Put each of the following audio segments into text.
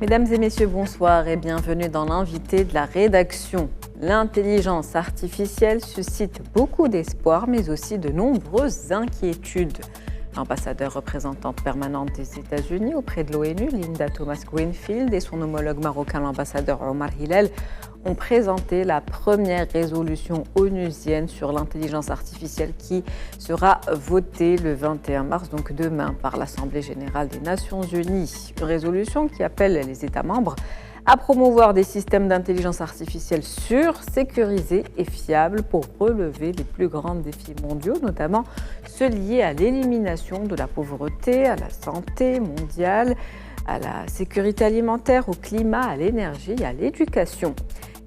Mesdames et messieurs, bonsoir et bienvenue dans l'invité de la rédaction. L'intelligence artificielle suscite beaucoup d'espoir, mais aussi de nombreuses inquiétudes. L'ambassadeur représentante permanente des États-Unis auprès de l'ONU, Linda Thomas-Greenfield, et son homologue marocain, l'ambassadeur Omar Hillel, ont présenté la première résolution onusienne sur l'intelligence artificielle qui sera votée le 21 mars, donc demain, par l'Assemblée générale des Nations unies. Une résolution qui appelle les États membres à promouvoir des systèmes d'intelligence artificielle sûrs, sécurisés et fiables pour relever les plus grands défis mondiaux, notamment ceux liés à l'élimination de la pauvreté, à la santé mondiale, à la sécurité alimentaire, au climat, à l'énergie et à l'éducation.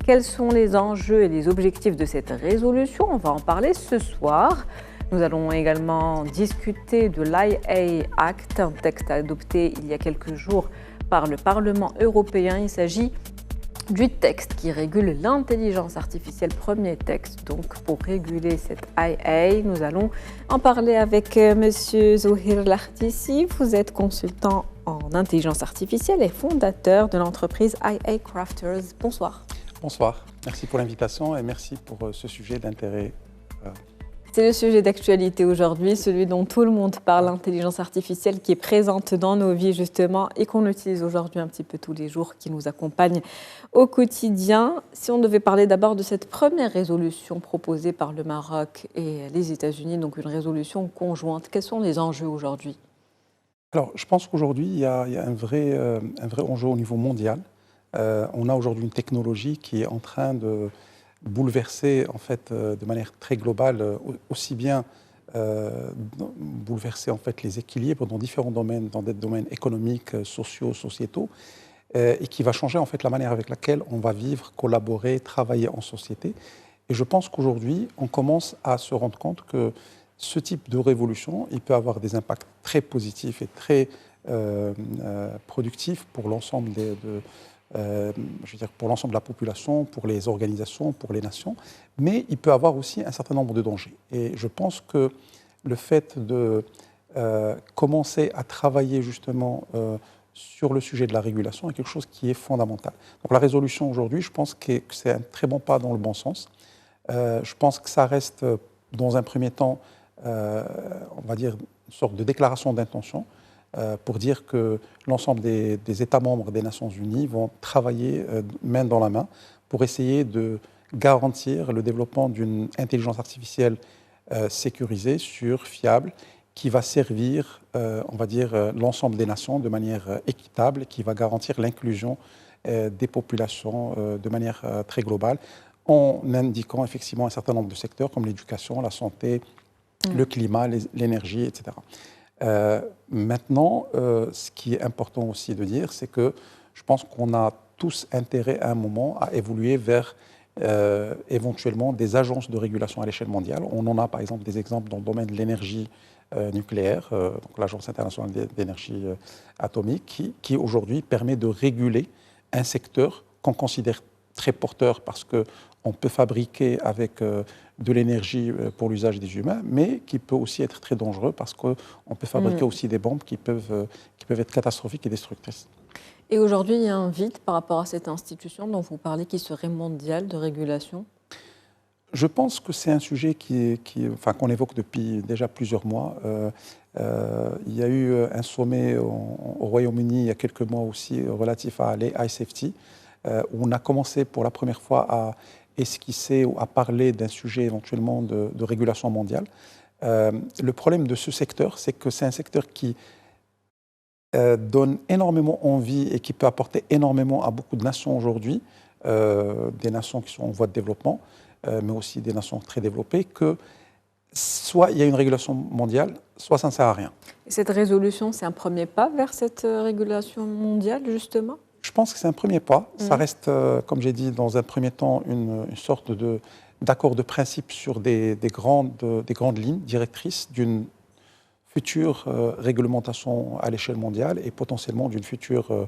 Quels sont les enjeux et les objectifs de cette résolution? On va en parler ce soir. Nous allons également discuter de l'IA Act, un texte adopté il y a quelques jours par le Parlement européen. Il s'agit du texte qui régule l'intelligence artificielle, premier texte donc pour réguler cette IA. Nous allons en parler avec Monsieur Zohir Lahdissi. Vous êtes consultant en intelligence artificielle et fondateur de l'entreprise IA Crafters. Bonsoir. Bonsoir, merci pour l'invitation et merci pour ce sujet d'intérêt. C'est le sujet d'actualité aujourd'hui, celui dont tout le monde parle, l'intelligence artificielle qui est présente dans nos vies justement et qu'on utilise aujourd'hui un petit peu tous les jours, qui nous accompagne au quotidien. Si on devait parler d'abord de cette première résolution proposée par le Maroc et les États-Unis, donc une résolution conjointe, quels sont les enjeux aujourd'hui? Alors, je pense qu'aujourd'hui, il y a un vrai enjeu au niveau mondial. On a aujourd'hui une technologie qui est en train de bouleverser en fait, de manière très globale, aussi bien bouleverser en fait, les équilibres dans différents domaines, dans des domaines économiques, sociaux, sociétaux, et qui va changer en fait, la manière avec laquelle on va vivre, collaborer, travailler en société. Et je pense qu'aujourd'hui, on commence à se rendre compte que ce type de révolution, il peut avoir des impacts très positifs et très productifs pour l'ensemble pour l'ensemble de la population, pour les organisations, pour les nations, mais il peut avoir aussi un certain nombre de dangers. Et je pense que le fait de commencer à travailler justement sur le sujet de la régulation est quelque chose qui est fondamental. Donc la résolution aujourd'hui, je pense que c'est un très bon pas dans le bon sens. Je pense que ça reste, dans un premier temps, on va dire, une sorte de déclaration d'intention, pour dire que l'ensemble des États membres des Nations Unies vont travailler main dans la main pour essayer de garantir le développement d'une intelligence artificielle sécurisée, sûre, fiable, qui va servir, on va dire, l'ensemble des nations de manière équitable, qui va garantir l'inclusion des populations de manière très globale, en indiquant effectivement un certain nombre de secteurs comme l'éducation, la santé, le climat, l'énergie, etc. Maintenant, ce qui est important aussi de dire, c'est que je pense qu'on a tous intérêt à un moment à évoluer vers éventuellement des agences de régulation à l'échelle mondiale. On en a par exemple des exemples dans le domaine de l'énergie nucléaire, donc l'Agence internationale d'énergie atomique, qui aujourd'hui permet de réguler un secteur qu'on considère très porteur parce qu'on peut fabriquer avec de l'énergie pour l'usage des humains, mais qui peut aussi être très dangereux parce qu'on peut fabriquer aussi des bombes qui peuvent être catastrophiques et destructrices. Et aujourd'hui, il y a un vide par rapport à cette institution dont vous parlez qui serait mondiale de régulation? Je pense que c'est un sujet qu'on évoque depuis déjà plusieurs mois. Il y a eu un sommet au Royaume-Uni il y a quelques mois aussi relatif à l'AI Safety, où on a commencé pour la première fois à esquisser ou à parler d'un sujet éventuellement de régulation mondiale. Le problème de ce secteur, c'est que c'est un secteur qui donne énormément envie et qui peut apporter énormément à beaucoup de nations aujourd'hui, des nations qui sont en voie de développement, mais aussi des nations très développées, que soit il y a une régulation mondiale, soit ça ne sert à rien. Et cette résolution, c'est un premier pas vers cette régulation mondiale, justement? Je pense que c'est un premier pas. Ça reste, comme j'ai dit, dans un premier temps, une sorte d'accord de principe sur des grandes lignes directrices d'une future réglementation à l'échelle mondiale et potentiellement d'une future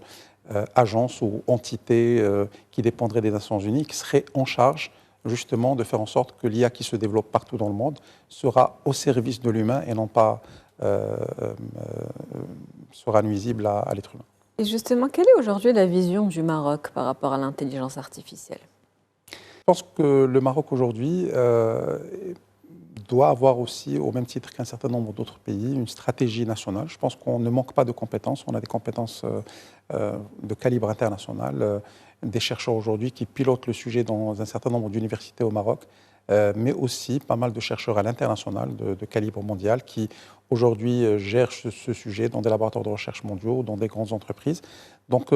agence ou entité qui dépendrait des Nations Unies, qui serait en charge justement de faire en sorte que l'IA qui se développe partout dans le monde sera au service de l'humain et non pas sera nuisible à l'être humain. Et justement, quelle est aujourd'hui la vision du Maroc par rapport à l'intelligence artificielle? Je pense que le Maroc aujourd'hui doit avoir aussi, au même titre qu'un certain nombre d'autres pays, une stratégie nationale. Je pense qu'on ne manque pas de compétences. On a des compétences de calibre international, des chercheurs aujourd'hui qui pilotent le sujet dans un certain nombre d'universités au Maroc, mais aussi pas mal de chercheurs à l'international de calibre mondial qui aujourd'hui gèrent ce sujet dans des laboratoires de recherche mondiaux, dans des grandes entreprises. Donc,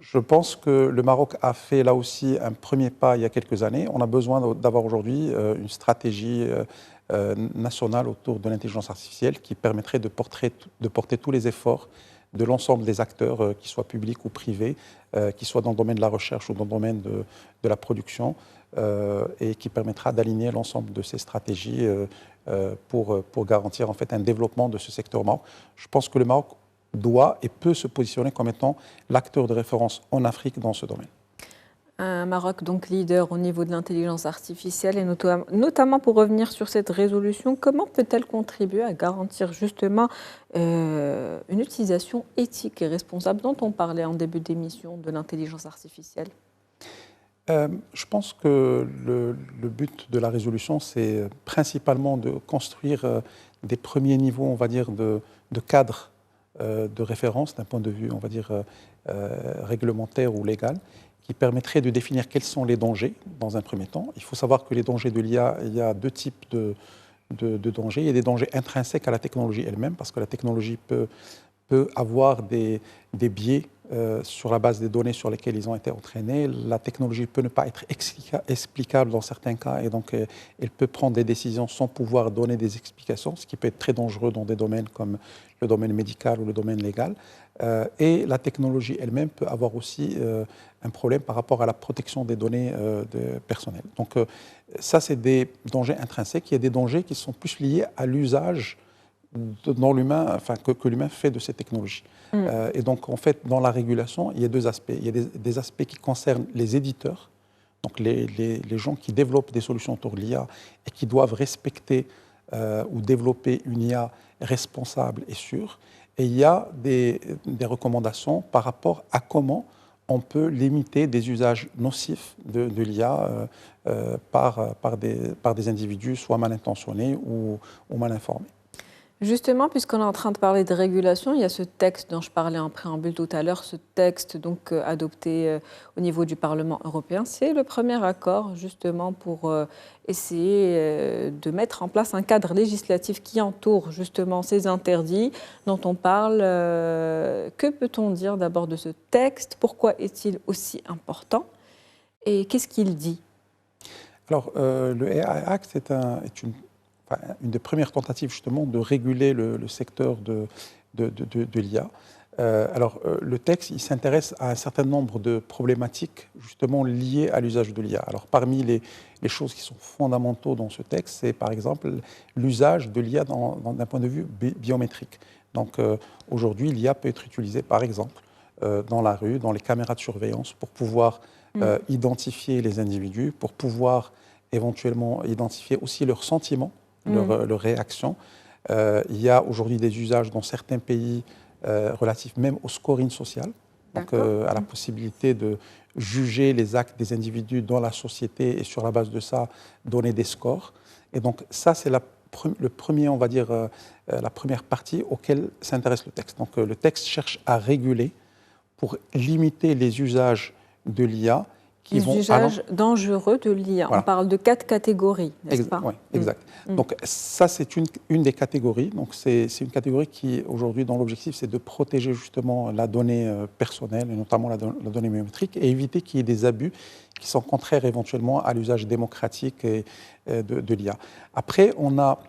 je pense que le Maroc a fait là aussi un premier pas il y a quelques années. On a besoin d'avoir aujourd'hui une stratégie nationale autour de l'intelligence artificielle qui permettrait de porter tous les efforts de l'ensemble des acteurs, qu'ils soient publics ou privés, qu'ils soient dans le domaine de la recherche ou dans le domaine de la production, et qui permettra d'aligner l'ensemble de ces stratégies pour garantir en fait un développement de ce secteur au Maroc. Je pense que le Maroc doit et peut se positionner comme étant l'acteur de référence en Afrique dans ce domaine. Un Maroc donc leader au niveau de l'intelligence artificielle et notamment pour revenir sur cette résolution, comment peut-elle contribuer à garantir justement une utilisation éthique et responsable dont on parlait en début d'émission de l'intelligence artificielle? Je pense que le but de la résolution, c'est principalement de construire des premiers niveaux, on va dire, de cadre de référence d'un point de vue, on va dire, réglementaire ou légal, qui permettrait de définir quels sont les dangers dans un premier temps. Il faut savoir que les dangers de l'IA, il y a deux types de dangers. Il y a des dangers intrinsèques à la technologie elle-même, parce que la technologie peut avoir des biais sur la base des données sur lesquelles ils ont été entraînés. La technologie peut ne pas être explicable dans certains cas, et donc elle peut prendre des décisions sans pouvoir donner des explications, ce qui peut être très dangereux dans des domaines comme le domaine médical ou le domaine légal. Et la technologie elle-même peut avoir aussi un problème par rapport à la protection des données personnelles. Donc ça, c'est des dangers intrinsèques. Il y a des dangers qui sont plus liés à l'usage dans l'humain, enfin, que l'humain fait de ces technologies. Et donc, en fait, dans la régulation, il y a deux aspects. Il y a des aspects qui concernent les éditeurs, donc les gens qui développent des solutions autour de l'IA et qui doivent respecter ou développer une IA responsable et sûre. Et il y a des recommandations par rapport à comment on peut limiter des usages nocifs de l'IA par des individus soit mal intentionnés ou mal informés. Justement, puisqu'on est en train de parler de régulation, il y a ce texte dont je parlais en préambule tout à l'heure, ce texte donc adopté au niveau du Parlement européen. C'est le premier accord justement pour essayer de mettre en place un cadre législatif qui entoure justement ces interdits dont on parle. Que peut-on dire d'abord de ce texte? Pourquoi est-il aussi important? Et qu'est-ce qu'il dit? Alors, le AI Act est une des premières tentatives justement de réguler le secteur de l'IA. Le texte, il s'intéresse à un certain nombre de problématiques justement liées à l'usage de l'IA. Alors parmi les choses qui sont fondamentaux dans ce texte, c'est par exemple l'usage de l'IA d'un point de vue biométrique. Donc aujourd'hui, l'IA peut être utilisée par exemple dans la rue, dans les caméras de surveillance pour pouvoir identifier les individus, pour pouvoir éventuellement identifier aussi leurs sentiments, leurs réactions. Il y a aujourd'hui des usages dans certains pays relatifs même au scoring social, donc à la possibilité de juger les actes des individus dans la société et sur la base de ça donner des scores. Et donc ça, c'est le premier, on va dire, la première partie auquel s'intéresse le texte. Donc le texte cherche à réguler pour limiter les usages de l'IA. Les usages dangereux de l'IA. Voilà. On parle de 4 catégories, n'est-ce pas? Oui, exact. Donc ça, c'est une des catégories. Donc c'est une catégorie qui, aujourd'hui, dont l'objectif, c'est de protéger justement la donnée personnelle, et notamment la donnée biométrique, et éviter qu'il y ait des abus qui sont contraires éventuellement à l'usage démocratique de l'IA. Après, on a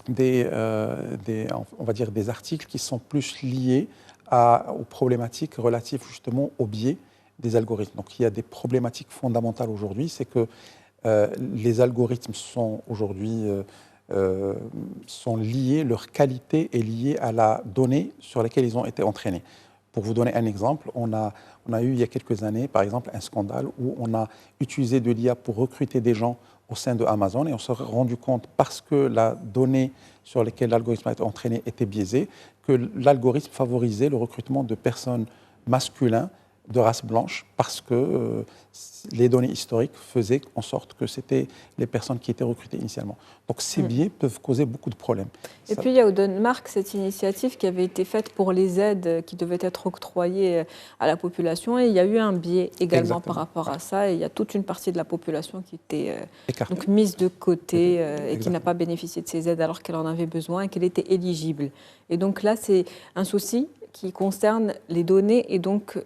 on va dire des articles qui sont plus liés aux problématiques relatives justement aux biais des algorithmes. Donc il y a des problématiques fondamentales aujourd'hui, c'est que les algorithmes sont aujourd'hui sont liés, leur qualité est liée à la donnée sur laquelle ils ont été entraînés. Pour vous donner un exemple, on a eu il y a quelques années, par exemple, un scandale où on a utilisé de l'IA pour recruter des gens au sein de Amazon et on s'est rendu compte, parce que la donnée sur laquelle l'algorithme a été entraîné était biaisée, que l'algorithme favorisait le recrutement de personnes masculin de race blanche parce que les données historiques faisaient en sorte que c'était les personnes qui étaient recrutées initialement. Donc ces biais peuvent causer beaucoup de problèmes. Et puis il y a au Danemark cette initiative qui avait été faite pour les aides qui devaient être octroyées à la population et il y a eu un biais également par rapport à ça et il y a toute une partie de la population qui était donc mise de côté et qui n'a pas bénéficié de ces aides alors qu'elle en avait besoin et qu'elle était éligible. Et donc là c'est un souci qui concerne les données et donc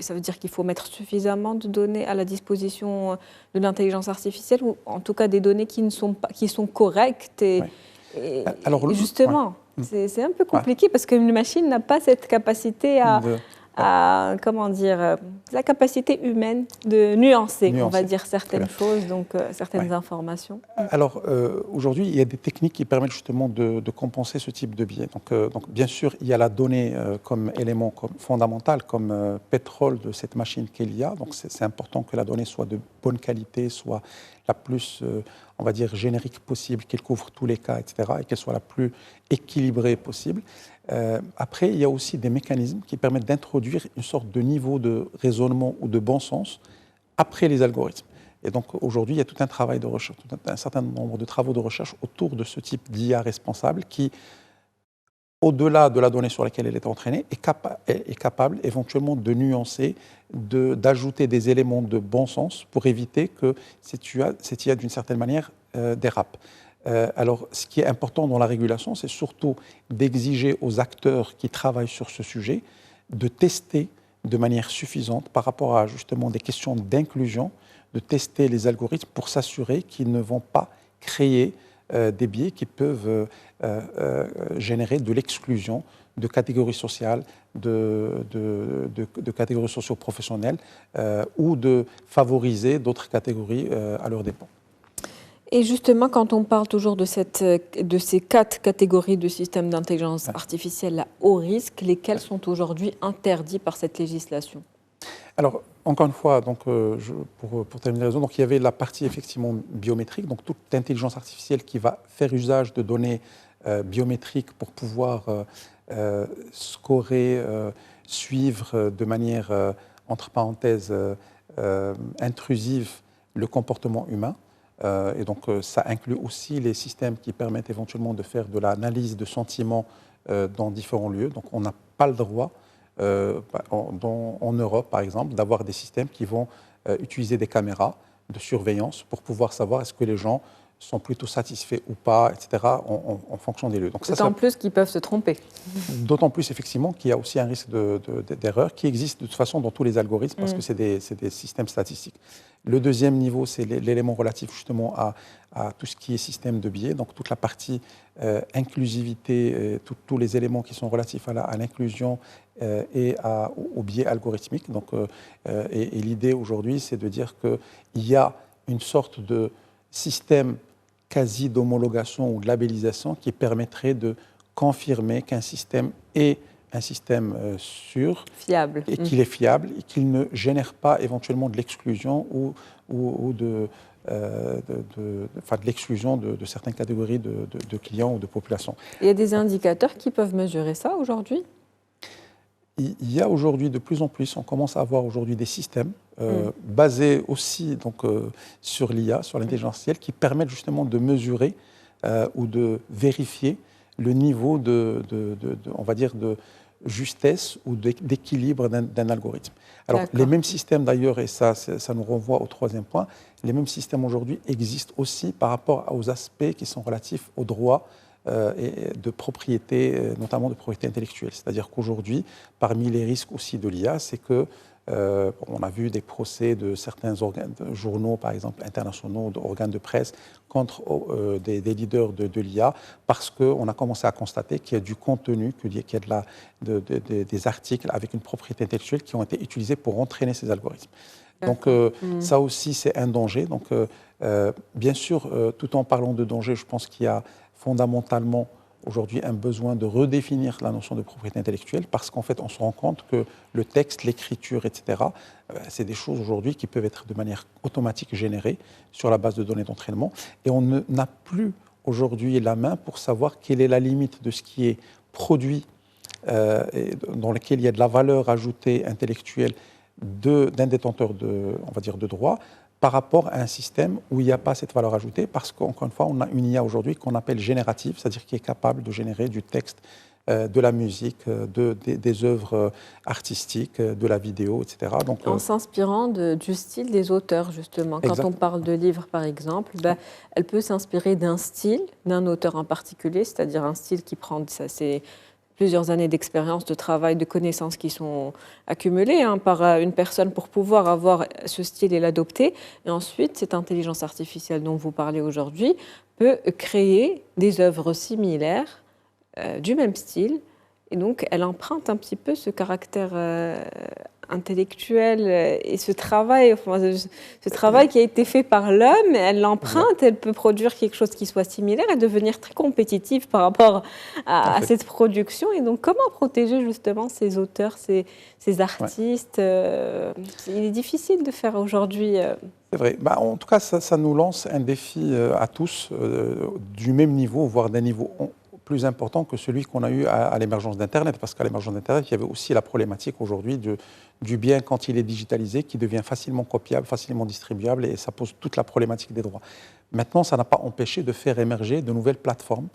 ça veut dire qu'il faut mettre suffisamment de données à la disposition de l'intelligence artificielle ou en tout cas des données qui sont correctes. Et alors, justement, c'est un peu compliqué parce qu'une machine n'a pas cette capacité comment dire, la capacité humaine de nuancer. On va dire certaines choses, donc certaines informations. Alors aujourd'hui, il y a des techniques qui permettent justement de compenser ce type de biais. Donc bien sûr, il y a la donnée comme élément fondamental, comme pétrole de cette machine qu'est l'IA. Donc c'est important que la donnée soit de bonne qualité, soit la plus, on va dire, générique possible, qu'elle couvre tous les cas, etc., et qu'elle soit la plus équilibrée possible. Après, il y a aussi des mécanismes qui permettent d'introduire une sorte de niveau de raisonnement ou de bon sens après les algorithmes. Et donc aujourd'hui, il y a tout un travail de recherche, un certain nombre de travaux de recherche autour de ce type d'IA responsable qui, au-delà de la donnée sur laquelle elle est entraînée, est capable éventuellement de nuancer, d'ajouter des éléments de bon sens pour éviter que cette IA d'une certaine manière dérape. Alors, ce qui est important dans la régulation, c'est surtout d'exiger aux acteurs qui travaillent sur ce sujet de tester de manière suffisante par rapport à justement des questions d'inclusion, de tester les algorithmes pour s'assurer qu'ils ne vont pas créer des biais qui peuvent générer de l'exclusion de catégories sociales, de catégories socio-professionnelles ou de favoriser d'autres catégories à leurs dépens. Et justement, quand on parle toujours de ces 4 catégories de systèmes d'intelligence artificielle à haut risque, lesquels sont aujourd'hui interdits par cette législation? Alors, encore une fois, donc, pour terminer la raison, donc, il y avait la partie effectivement biométrique, donc toute intelligence artificielle qui va faire usage de données biométriques pour pouvoir scorer, suivre de manière, entre parenthèses, intrusive le comportement humain. Et donc, ça inclut aussi les systèmes qui permettent éventuellement de faire de l'analyse de sentiments dans différents lieux. Donc, on n'a pas le droit, en Europe par exemple, d'avoir des systèmes qui vont utiliser des caméras de surveillance pour pouvoir savoir est-ce que les gens sont plutôt satisfaits ou pas, etc., en fonction des lieux. D'autant plus qu'ils peuvent se tromper. D'autant plus, effectivement, qu'il y a aussi un risque d'erreur qui existe de toute façon dans tous les algorithmes parce que c'est des systèmes statistiques. Le deuxième niveau, c'est l'élément relatif justement à tout ce qui est système de biais, donc toute la partie inclusivité, tous les éléments qui sont relatifs à l'inclusion et au biais algorithmique. Donc, et l'idée aujourd'hui, c'est de dire qu'il y a une sorte de système quasi d'homologation ou de labellisation qui permettrait de confirmer qu'un système est un système sûr, fiable, et qu'il est fiable et qu'il ne génère pas éventuellement de l'exclusion ou de l'exclusion de certaines catégories de clients ou de populations. Il y a des indicateurs qui peuvent mesurer ça aujourd'hui? Il y a aujourd'hui de plus en plus, on commence à avoir aujourd'hui des systèmes basés aussi donc, sur l'IA, sur l'intelligence artificielle, qui permettent justement de mesurer ou de vérifier le niveau on va dire, de justesse ou d'équilibre d'un algorithme. Alors, les mêmes systèmes d'ailleurs, et ça nous renvoie au troisième point, les mêmes systèmes aujourd'hui existent aussi par rapport aux aspects qui sont relatifs aux droits et de propriété, notamment de propriété intellectuelle. C'est-à-dire qu'aujourd'hui, parmi les risques aussi de l'IA, c'est que on a vu des procès de certains journaux, par exemple internationaux, d'organes de presse, contre des leaders de l'IA, parce qu'on a commencé à constater qu'il y a du contenu, qu'il y a des articles avec une propriété intellectuelle qui ont été utilisés pour entraîner ces algorithmes. Donc ça aussi, c'est un danger. Donc bien sûr, tout en parlant de danger, je pense qu'il y a fondamentalement aujourd'hui un besoin de redéfinir la notion de propriété intellectuelle parce qu'en fait, on se rend compte que le texte, l'écriture, etc., c'est des choses aujourd'hui qui peuvent être de manière automatique générées sur la base de données d'entraînement et on n'a plus aujourd'hui la main pour savoir quelle est la limite de ce qui est produit dans lesquels il y a de la valeur ajoutée intellectuelle d'un détenteur on va dire, de droit, par rapport à un système où il n'y a pas cette valeur ajoutée, parce qu'encore une fois, on a une IA aujourd'hui qu'on appelle générative, c'est-à-dire qui est capable de générer du texte, de la musique, des œuvres artistiques, de la vidéo, etc. Donc, en s'inspirant du style des auteurs, justement. Quand on parle de livres, par exemple, elle peut s'inspirer d'un style, d'un auteur en particulier, c'est-à-dire un style qui prend plusieurs années d'expérience, de travail, de connaissances qui sont accumulées par une personne pour pouvoir avoir ce style et l'adopter. Et ensuite, cette intelligence artificielle dont vous parlez aujourd'hui peut créer des œuvres similaires du même style. Et donc, elle emprunte un petit peu ce caractère intellectuel et ce travail qui a été fait par l'homme, elle l'emprunte, elle peut produire quelque chose qui soit similaire et devenir très compétitive par rapport à cette production. Et donc, comment protéger justement ces auteurs, ces artistes Il est difficile de faire aujourd'hui. C'est vrai. En tout cas, ça nous lance un défi à tous, du même niveau, voire d'un niveau plus important que celui qu'on a eu à l'émergence d'Internet, parce qu'à l'émergence d'Internet, il y avait aussi la problématique aujourd'hui du bien quand il est digitalisé, qui devient facilement copiable, facilement distribuable, et ça pose toute la problématique des droits. Maintenant, ça n'a pas empêché de faire émerger de nouvelles plateformes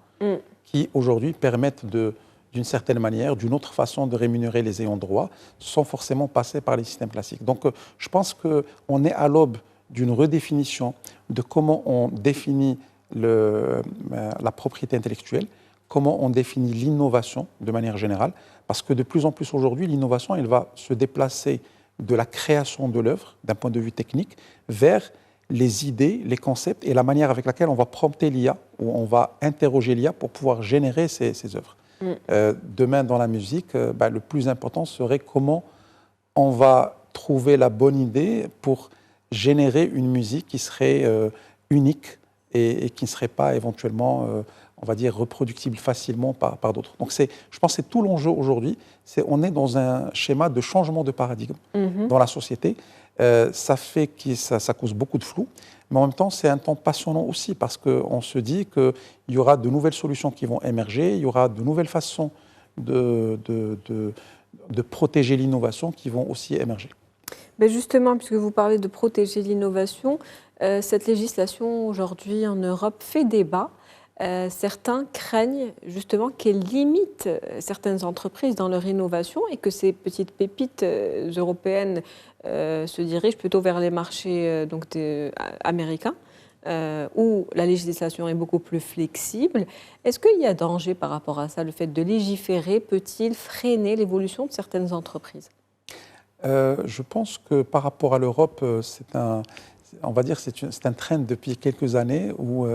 qui, aujourd'hui, permettent d'une certaine manière, d'une autre façon de rémunérer les ayants droit, sans forcément passer par les systèmes classiques. Donc, je pense qu'on est à l'aube d'une redéfinition de comment on définit la propriété intellectuelle, comment on définit l'innovation de manière générale, parce que de plus en plus aujourd'hui, l'innovation, elle va se déplacer de la création de l'œuvre, d'un point de vue technique, vers les idées, les concepts et la manière avec laquelle on va prompter l'IA, ou on va interroger l'IA pour pouvoir générer ces œuvres. Demain, dans la musique, le plus important serait comment on va trouver la bonne idée pour générer une musique qui serait unique et qui ne serait pas éventuellement on va dire, reproductible facilement par d'autres. Donc, je pense que c'est tout l'enjeu aujourd'hui. On est dans un schéma de changement de paradigme dans la société. Ça fait que ça cause beaucoup de flou, mais en même temps, c'est un temps passionnant aussi parce qu'on se dit qu'il y aura de nouvelles solutions qui vont émerger, il y aura de nouvelles façons de protéger l'innovation qui vont aussi émerger. Mais justement, puisque vous parlez de protéger l'innovation, cette législation aujourd'hui en Europe fait débat. Certains craignent justement qu'elle limite certaines entreprises dans leur innovation et que ces petites pépites européennes se dirigent plutôt vers les marchés américains où la législation est beaucoup plus flexible. Est-ce qu'il y a danger par rapport à ça? Le fait de légiférer peut-il freiner l'évolution de certaines entreprises? Je pense que par rapport à l'Europe, on va dire que c'est un trend depuis quelques années où,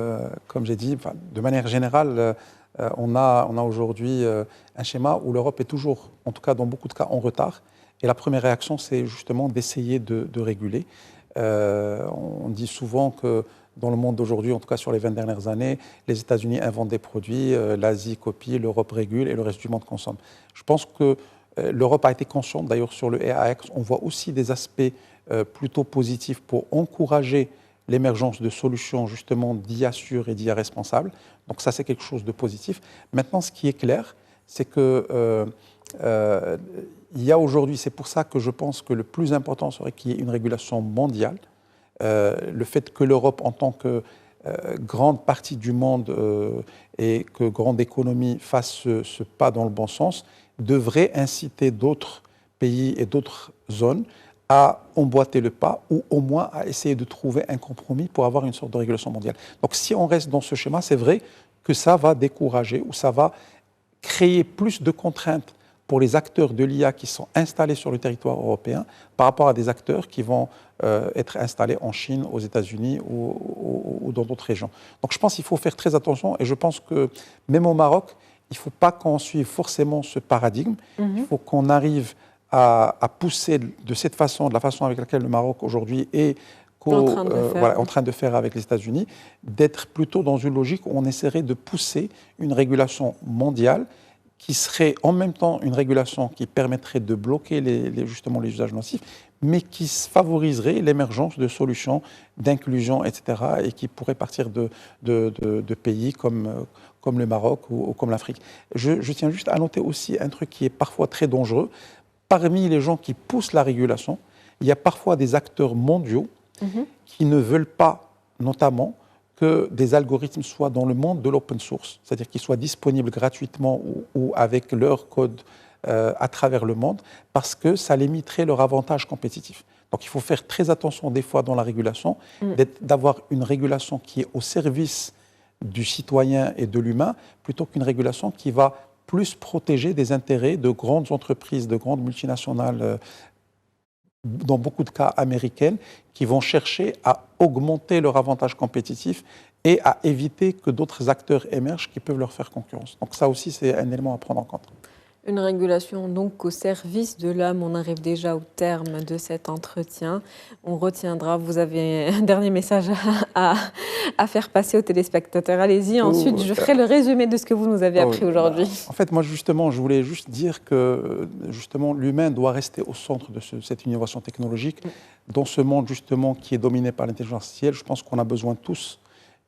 comme j'ai dit, de manière générale, on a aujourd'hui un schéma où l'Europe est toujours, en tout cas dans beaucoup de cas, en retard. Et la première réaction, c'est justement d'essayer de réguler. On dit souvent que dans le monde d'aujourd'hui, en tout cas sur les 20 dernières années, les États-Unis inventent des produits, l'Asie copie, l'Europe régule et le reste du monde consomme. Je pense que l'Europe a été consciente, d'ailleurs sur le AI Act, on voit aussi des aspects plutôt positifs pour encourager l'émergence de solutions justement d'IA sûres et d'IA responsables. Donc ça, c'est quelque chose de positif. Maintenant, ce qui est clair, c'est que il y a aujourd'hui, c'est pour ça que je pense que le plus important serait qu'il y ait une régulation mondiale. Le fait que l'Europe, en tant que grande partie du monde et que grande économie fasse ce pas dans le bon sens, devrait inciter d'autres pays et d'autres zones à emboîter le pas ou au moins à essayer de trouver un compromis pour avoir une sorte de régulation mondiale. Donc si on reste dans ce schéma, c'est vrai que ça va décourager ou ça va créer plus de contraintes pour les acteurs de l'IA qui sont installés sur le territoire européen par rapport à des acteurs qui vont être installés en Chine, aux États-Unis ou dans d'autres régions. Donc je pense qu'il faut faire très attention et je pense que même au Maroc, il ne faut pas qu'on suive forcément ce paradigme. Il faut qu'on arrive à pousser de cette façon, de la façon avec laquelle le Maroc aujourd'hui est en train de faire avec les États-Unis, d'être plutôt dans une logique où on essaierait de pousser une régulation mondiale qui serait en même temps une régulation qui permettrait de bloquer justement les usages nocifs, mais qui favoriserait l'émergence de solutions d'inclusion, etc., et qui pourraient partir de pays comme le Maroc ou comme l'Afrique. Je tiens juste à noter aussi un truc qui est parfois très dangereux. Parmi les gens qui poussent la régulation, il y a parfois des acteurs mondiaux qui ne veulent pas, notamment, que des algorithmes soient dans le monde de l'open source, c'est-à-dire qu'ils soient disponibles gratuitement ou avec leur code à travers le monde, parce que ça limiterait leur avantage compétitif. Donc il faut faire très attention des fois dans la régulation, d'avoir une régulation qui est au service du citoyen et de l'humain, plutôt qu'une régulation qui va plus protéger des intérêts de grandes entreprises, de grandes multinationales, dans beaucoup de cas américaines, qui vont chercher à augmenter leur avantage compétitif et à éviter que d'autres acteurs émergent qui peuvent leur faire concurrence. Donc ça aussi, c'est un élément à prendre en compte. Une régulation donc au service de l'homme. On arrive déjà au terme de cet entretien. On retiendra, vous avez un dernier message à faire passer aux téléspectateurs. Allez-y, ensuite je ferai le résumé de ce que vous nous avez appris aujourd'hui. En fait, moi justement, je voulais juste dire que justement l'humain doit rester au centre de cette innovation technologique. Dans ce monde justement qui est dominé par l'intelligence artificielle, je pense qu'on a besoin tous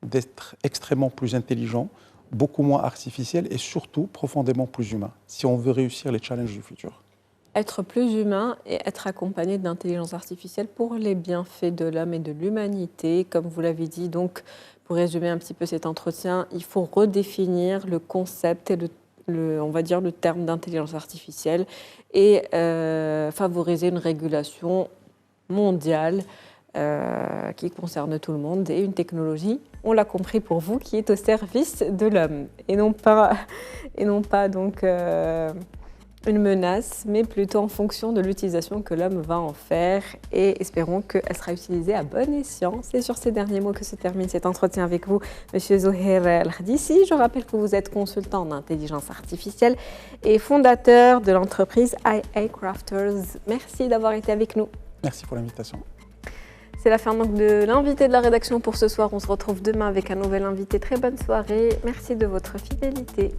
d'être extrêmement plus intelligents, beaucoup moins artificiel et surtout profondément plus humain, si on veut réussir les challenges du futur. Être plus humain et être accompagné d'intelligence artificielle pour les bienfaits de l'homme et de l'humanité. Comme vous l'avez dit, donc, pour résumer un petit peu cet entretien, il faut redéfinir le concept et on va dire le terme d'intelligence artificielle et favoriser une régulation mondiale qui concerne tout le monde et une technologie, on l'a compris pour vous, qui est au service de l'homme et non pas donc une menace, mais plutôt en fonction de l'utilisation que l'homme va en faire et espérons qu'elle sera utilisée à bon escient. C'est sur ces derniers mots que se termine cet entretien avec vous, Monsieur Zouheir El Khdissi. Je rappelle que vous êtes consultant en intelligence artificielle et fondateur de l'entreprise IA Crafters. Merci d'avoir été avec nous. Merci pour l'invitation. C'est la fin donc de l'invité de la rédaction pour ce soir. On se retrouve demain avec un nouvel invité. Très bonne soirée. Merci de votre fidélité.